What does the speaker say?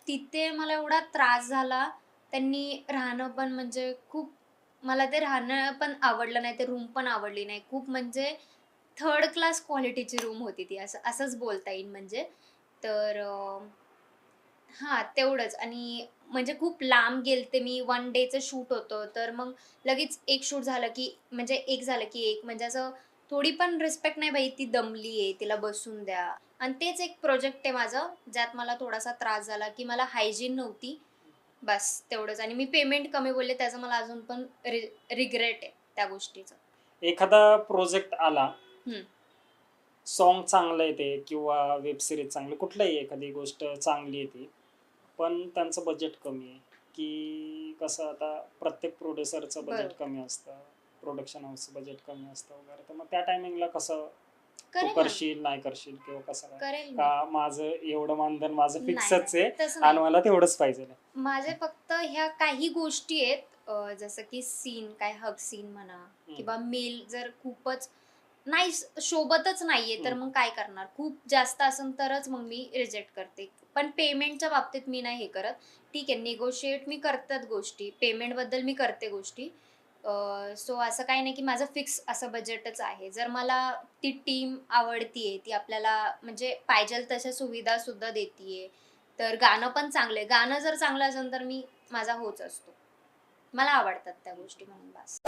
तिथे मला एवढा त्रास झाला. त्यांनी राहणं पण म्हणजे खूप मला ते राहणं पण आवडलं नाही, ते रूम पण आवडली नाही. खूप म्हणजे थर्ड क्लास क्वालिटीची रूम होती ती असंच बोलता येईल म्हणजे. तर हां, तेवढंच आणि म्हणजे खूप लांब गेलते मी. 1 डेचं शूट होतं. तर मग लगेच एक शूट झालं, की म्हणजे एक झालं, की एक म्हणजे असं थोडी पण रिस्पेक्ट नाही बाई, ती दमली आहे, तिला बसून द्या. आणि तेच एक प्रोजेक्ट आहे माझं, ज्यात मला थोडासा त्रास झाला, की मला हायजीन नव्हती. बस तेवढंच आणि मी पेमेंट कमी बोलले त्याचं मला अजून पण रिग्रेट आहे त्या गोष्टीचं. एखादा प्रोजेक्ट आला, हं. सॉन्ग चांगलं येते किंवा वेब सीरीज चांगली कुठलीही एखादी गोष्ट चांगली येते, पण त्यांचं बजेट कमी आहे, की कसं आता प्रत्येक प्रोड्युसरचं बजेट बरोबर. कमी असतं, प्रोडक्शन हाऊसचं बजेट कमी असतं वगैरे. तर मग त्या टायमिंगला कसं तू करेल ना. करशील, नाही करशील किंवा कसं काय? करेल मी. का माझं एवढं मानधन माझं नाही, नाही. फिक्सच आहे तसं आणि नाही. मला तेवढंच पाहिजे. माझे फक्त ह्या काही गोष्टी आहेत जसं की सीन काय हग सीन म्हणा हं, किंवा मेल जर खूपच नाही शोभतच नाहीये तर हं. मग काय करणार? खूप जास्त असेल तरच मग मी रिजेक्ट करते. पण पेमेंटच्या बाबतीत मी नाही हे करत. ठीक आहे निगोशिएट मी करतात गोष्टी. पेमेंटबद्दल मी करते गोष्टी. सो असं काही नाही की माझं फिक्स असं बजेटच आहे. जर मला ती टीम आवडतीये, ती आपल्याला म्हणजे पाहिजेल तशा सुविधा सुद्धा देतीये. तर गाणं पण चांगलं आहे. गाणं जर चांगलं असेल तर मी माझा होच असतो. मला आवडतात त्या गोष्टी म्हणून बास.